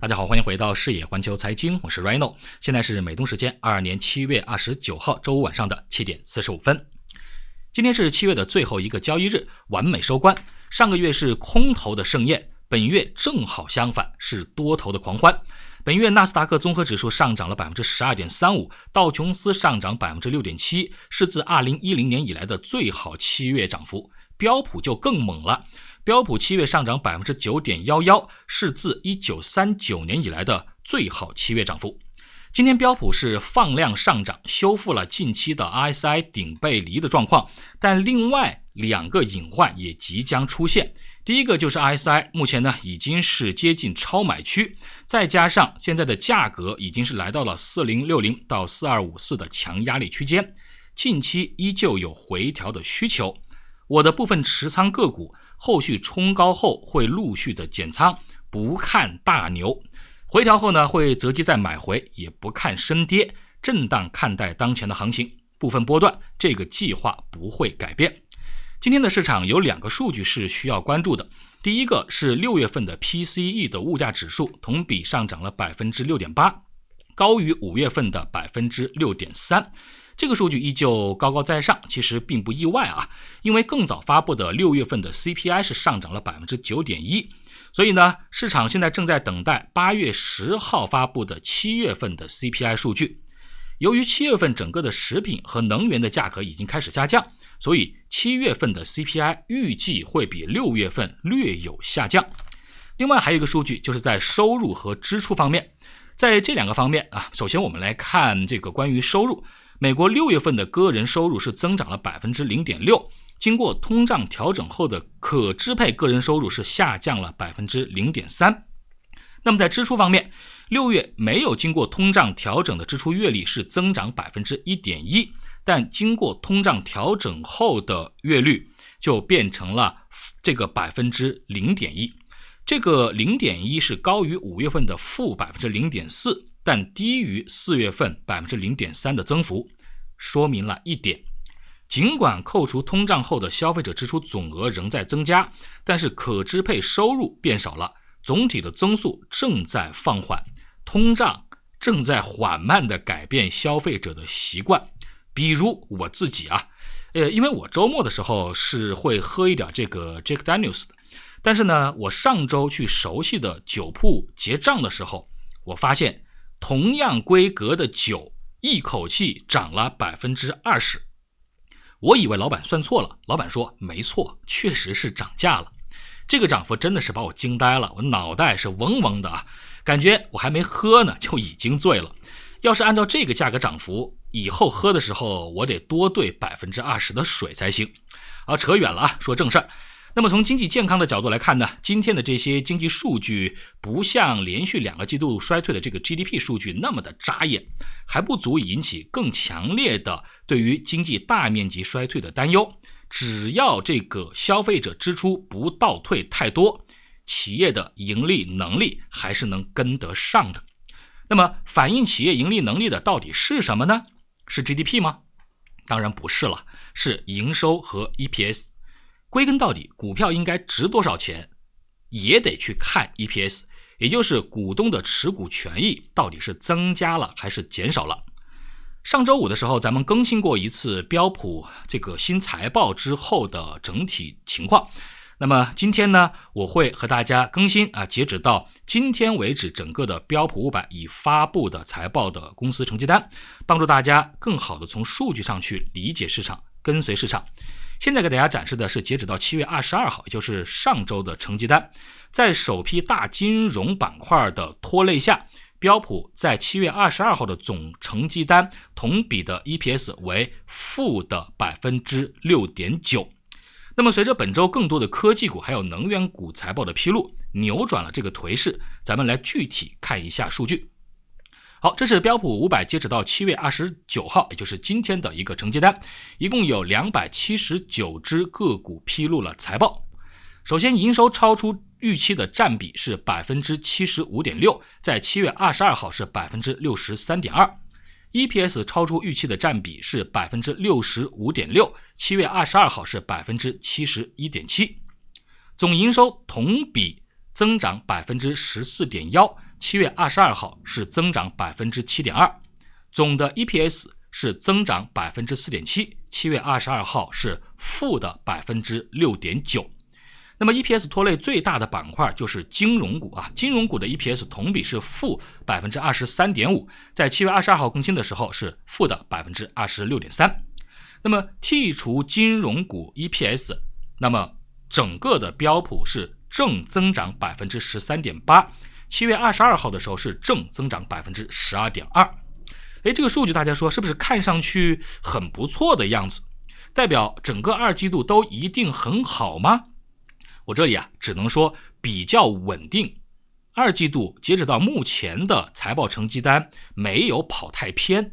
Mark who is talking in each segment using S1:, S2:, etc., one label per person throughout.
S1: 大家好，欢迎回到视野环球财经，我是 Rhino， 现在是美东时间22年7月29号周五晚上的7点45分。今天是7月的最后一个交易日，完美收官。上个月是空头的盛宴，本月正好相反，是多头的狂欢。本月纳斯达克综合指数上涨了 12.35%， 道琼斯上涨 6.7%， 是自2010年以来的最好7月涨幅。标普就更猛了，标普7月上涨 9.11%， 是自1939年以来的最好7月涨幅。今天标普是放量上涨，修复了近期的 RSI 顶背离的状况，但另外两个隐患也即将出现。第一个就是 RSI 目前呢已经是接近超买区，再加上现在的价格已经是来到了4060到4254的强压力区间，近期依旧有回调的需求。我的部分持仓个股后续冲高后会陆续的减仓，不看大牛，回调后呢会择机再买回，也不看深跌，震荡看待当前的行情，部分波段这个计划不会改变。今天的市场有两个数据是需要关注的，第一个是6月份的 PCE 的物价指数同比上涨了 6.8%， 高于5月份的 6.3%。这个数据依旧高高在上，其实并不意外啊，因为更早发布的6月份的 CPI 是上涨了 9.1%， 所以呢，市场现在正在等待8月10号发布的7月份的 CPI 数据。由于7月份整个的食品和能源的价格已经开始下降，所以7月份的 CPI 预计会比6月份略有下降。另外还有一个数据就是在收入和支出方面，在这两个方面啊，首先我们来看这个关于收入。美国6月份的个人收入是增长了 0.6%， 经过通胀调整后的可支配个人收入是下降了 0.3%。 那么在支出方面，6月没有经过通胀调整的支出月率是增长 1.1%， 但经过通胀调整后的月率就变成了这个 0.1%， 这个 0.1 是高于5月份的负 0.4%，但低于4月份 0.3% 的增幅，说明了一点，尽管扣除通胀后的消费者支出总额仍在增加，但是可支配收入变少了，总体的增速正在放缓，通胀正在缓慢地改变消费者的习惯。比如我自己啊，因为我周末的时候是会喝一点这个 Jack Daniels 的，但是呢，我上周去熟悉的酒铺结账的时候，我发现同样规格的酒一口气涨了 20%， 我以为老板算错了，老板说没错，确实是涨价了。这个涨幅真的是把我惊呆了，我脑袋是嗡嗡的啊，感觉我还没喝呢就已经醉了。要是按照这个价格涨幅，以后喝的时候我得多兑 20% 的水才行。扯远了啊，说正事儿。那么从经济健康的角度来看呢，今天的这些经济数据不像连续2个季度衰退的这个 GDP 数据那么的扎眼，还不足以引起更强烈的对于经济大面积衰退的担忧。只要这个消费者支出不倒退太多，企业的盈利能力还是能跟得上的。那么反映企业盈利能力的到底是什么呢？是 GDP 吗？当然不是了，是营收和 EPS。归根到底，股票应该值多少钱，也得去看 EPS， 也就是股东的持股权益到底是增加了还是减少了。上周五的时候，咱们更新过一次标普这个新财报之后的整体情况。那么今天呢，我会和大家更新截止到今天为止整个的标普500已发布的财报的公司成绩单，帮助大家更好的从数据上去理解市场，跟随市场。现在给大家展示的是截止到7月22号，也就是上周的成绩单。在首批大金融板块的拖累下，标普在7月22号的总成绩单同比的 EPS 为负的 6.9%。那么随着本周更多的科技股还有能源股财报的披露，扭转了这个颓势。咱们来具体看一下数据。好，这是标普500截止到7月29号，也就是今天的一个成绩单，一共有279只个股披露了财报。首先，营收超出预期的占比是 75.6%， 在7月22号是 63.2%。EPS 超出预期的占比是 65.6%， 7月22号是 71.7%。总营收同比增长 14.1%， 7月22号是增长 7.2%， 总的 EPS 是增长 4.7%， 7月22号是负的 6.9%。那么 EPS 拖累最大的板块就是金融股啊，金融股的 EPS 同比是负 23.5%， 在7月22号更新的时候是负的 26.3%。那么剔除金融股 EPS， 那么整个的标普是正增长 13.8%， 7月22号的时候是正增长 12.2%。这个数据大家说是不是看上去很不错的样子？代表整个二季度都一定很好吗？我这里只能说比较稳定。二季度截止到目前的财报成绩单没有跑太偏，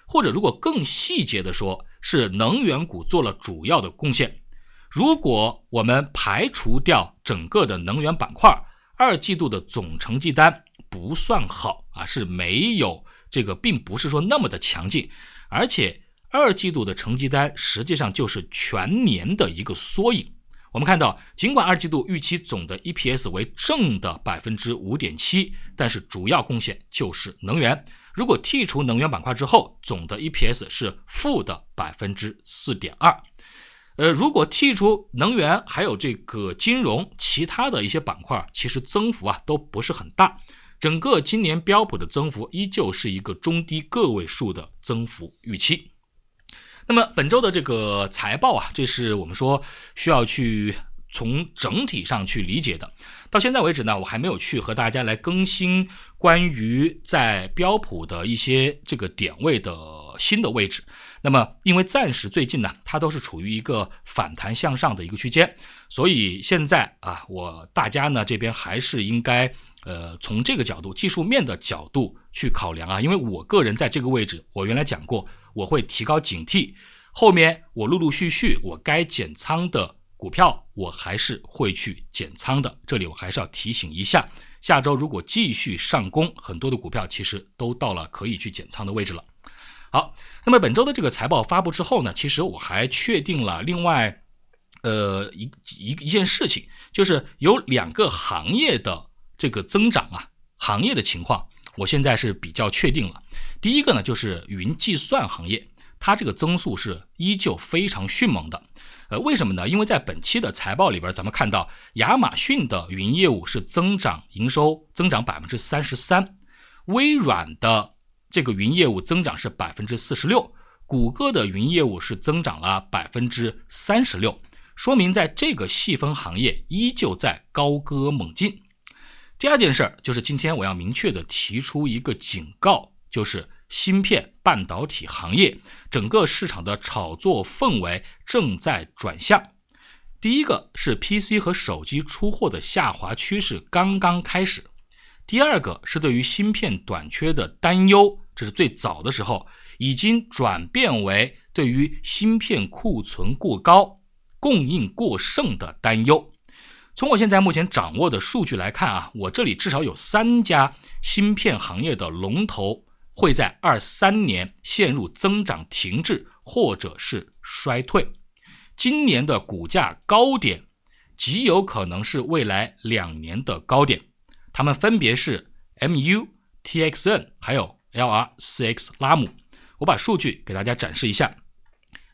S1: 或者如果更细节的说，是能源股做了主要的贡献。如果我们排除掉整个的能源板块，二季度的总成绩单不算好是没有这个，并不是说那么的强劲，而且二季度的成绩单实际上就是全年的一个缩影。我们看到，尽管二季度预期总的 EPS 为正的 5.7%， 但是主要贡献就是能源。如果剔除能源板块之后，总的 EPS 是负的 4.2%。如果剔除能源还有这个金融，其他的一些板块其实增幅都不是很大。整个今年标普的增幅依旧是一个中低个位数的增幅预期。那么本周的这个财报这是我们说需要去从整体上去理解的。到现在为止呢，我还没有去和大家来更新关于在标普的一些这个点位的新的位置。那么因为暂时最近呢，它都是处于一个反弹向上的一个区间，所以现在大家呢这边还是应该从这个角度，技术面的角度去考量因为我个人在这个位置，我原来讲过，我会提高警惕，后面我陆陆续续我该减仓的股票我还是会去减仓的。这里我还是要提醒一下，下周如果继续上攻，很多的股票其实都到了可以去减仓的位置了。好，那么本周的这个财报发布之后呢，其实我还确定了另外一件事情，就是有2个行业的这个增长行业的情况我现在是比较确定了。第一个呢就是云计算行业，它这个增速是依旧非常迅猛的。为什么呢？因为在本期的财报里边，咱们看到亚马逊的云业务是营收增长 33%， 微软的这个云业务增长是 46%， 谷歌的云业务是增长了 36%， 说明在这个细分行业依旧在高歌猛进。第二件事就是今天我要明确的提出一个警告，就是芯片半导体行业整个市场的炒作氛围正在转向。第一个是 PC 和手机出货的下滑趋势刚刚开始，第二个是对于芯片短缺的担忧，这是最早的时候已经转变为对于芯片库存过高、供应过剩的担忧。从我现在目前掌握的数据来看我这里至少有3家芯片行业的龙头会在23年陷入增长停滞或者是衰退。今年的股价高点极有可能是未来2年的高点，它们分别是 MU、TXN 还有 LR4X 拉姆。我把数据给大家展示一下。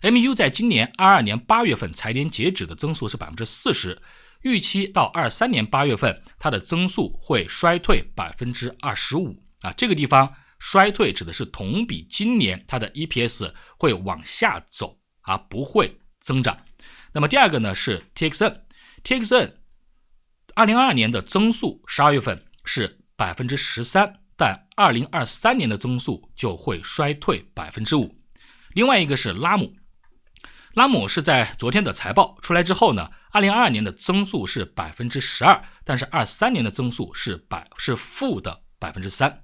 S1: MU 在今年22年8月份财年截止的增速是 40%， 预期到23年8月份它的增速会衰退 25%。这个地方衰退指的是同比今年它的 EPS 会往下走不会增长。那么第二个呢是 TXN 2022年的增速12月份是 13%， 但2023年的增速就会衰退 5%。 另外一个是拉姆是在昨天的财报出来之后呢，2022年的增速是 12%， 但是23年的增速是负的 3%。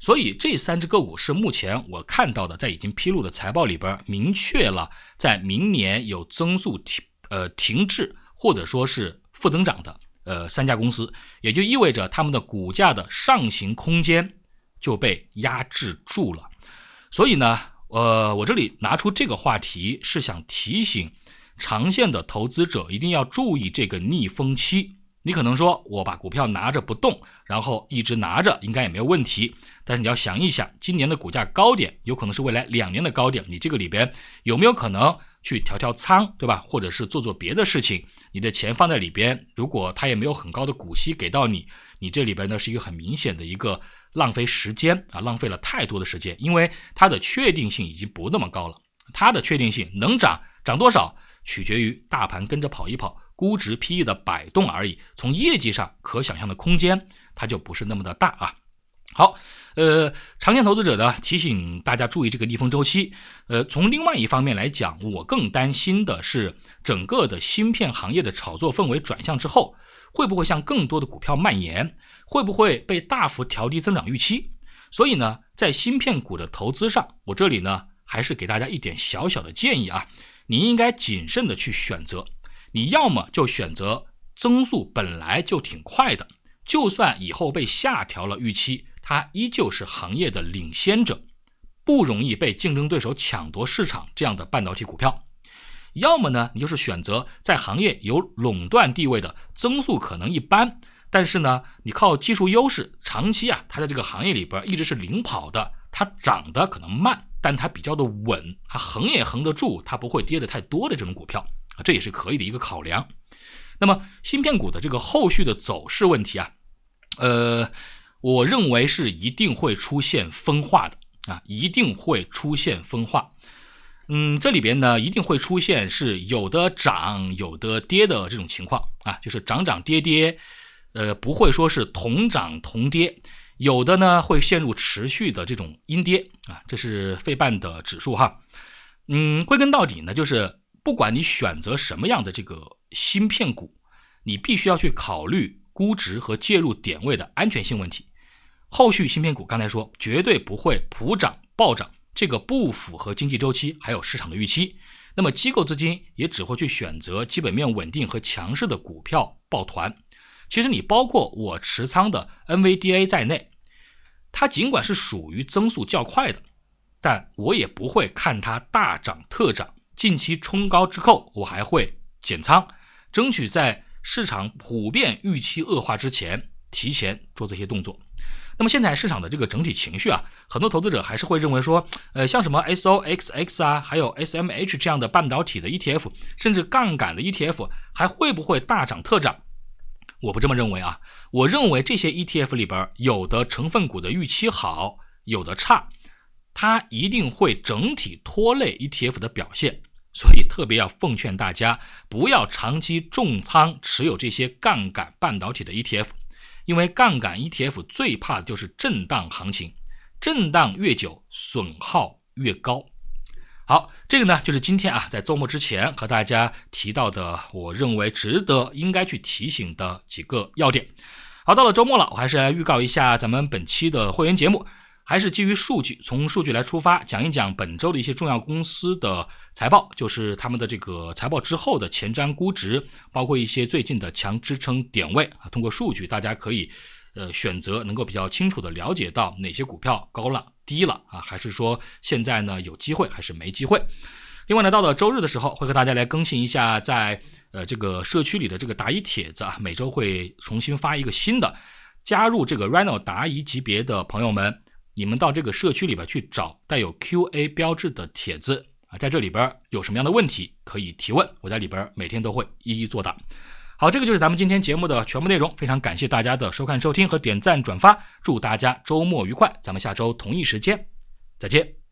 S1: 所以这3只个股是目前我看到的在已经披露的财报里边明确了在明年有增速停滞或者说是负增长的3家公司，也就意味着他们的股价的上行空间就被压制住了。所以呢我这里拿出这个话题是想提醒长线的投资者一定要注意这个逆风期。你可能说我把股票拿着不动，然后一直拿着应该也没有问题，但是你要想一想，今年的股价高点有可能是未来2年的高点，你这个里边有没有可能去调仓，对吧？或者是做别的事情，你的钱放在里边，如果它也没有很高的股息给到你，你这里边呢是一个很明显的一个浪费时间啊，浪费了太多的时间，因为它的确定性已经不那么高了，它的确定性能涨多少取决于大盘跟着跑一跑，估值 PE 的摆动而已，从业绩上可想象的空间它就不是那么的大啊。好，长线投资者呢提醒大家注意这个逆风周期。从另外一方面来讲，我更担心的是整个的芯片行业的炒作氛围转向之后，会不会向更多的股票蔓延，会不会被大幅调低增长预期。所以呢，在芯片股的投资上，我这里呢还是给大家一点小小的建议啊，你应该谨慎的去选择。你要么就选择增速本来就挺快的，就算以后被下调了预期，它依旧是行业的领先者，不容易被竞争对手抢夺市场这样的半导体股票。要么呢，你就是选择在行业有垄断地位的，增速可能一般，但是呢，你靠技术优势，长期啊，它在这个行业里边一直是领跑的，它涨得可能慢，但它比较的稳，它横也横得住，它不会跌得太多的这种股票，这也是可以的一个考量。那么芯片股的这个后续的走势问题啊，我认为是一定会出现分化的啊，一定会出现分化。这里边呢一定会出现是有的涨有的跌的这种情况啊，就是涨涨跌跌，不会说是同涨同跌，有的呢会陷入持续的这种阴跌啊，这是费半的指数哈。归根到底呢，就是不管你选择什么样的这个芯片股，你必须要去考虑估值和介入点位的安全性问题。后续芯片股刚才说绝对不会普涨暴涨，这个不符合经济周期还有市场的预期，那么机构资金也只会去选择基本面稳定和强势的股票抱团。其实你包括我持仓的 NVDA 在内，它尽管是属于增速较快的，但我也不会看它大涨特涨，近期冲高之后我还会减仓，争取在市场普遍预期恶化之前提前做这些动作。那么现在市场的这个整体情绪啊，很多投资者还是会认为说，像什么 SOXX 啊，还有 SMH 这样的半导体的 ETF， 甚至杠杆的 ETF 还会不会大涨特涨？我不这么认为啊，我认为这些 ETF 里边有的成分股的预期好，有的差，它一定会整体拖累 ETF 的表现。所以特别要奉劝大家不要长期重仓持有这些杠杆半导体的 ETF，因为杠杆 ETF 最怕的就是震荡行情，震荡越久损耗越高。好，这个呢就是今天啊在周末之前和大家提到的我认为值得应该去提醒的几个要点。好，到了周末了，我还是来预告一下咱们本期的会员节目，还是基于数据，从数据来出发，讲一讲本周的一些重要公司的财报，就是他们的这个财报之后的前瞻估值，包括一些最近的强支撑点位啊。通过数据，大家可以选择能够比较清楚的了解到哪些股票高了低了啊，还是说现在呢有机会还是没机会。另外呢，到了周日的时候，会和大家来更新一下在这个社区里的这个答疑帖子啊，每周会重新发一个新的。加入这个 Rhino 答疑级别的朋友们，你们到这个社区里边去找带有 QA 标志的帖子啊，在这里边有什么样的问题可以提问，我在里边每天都会一一作答。好，这个就是咱们今天节目的全部内容，非常感谢大家的收看收听和点赞转发，祝大家周末愉快，咱们下周同一时间再见。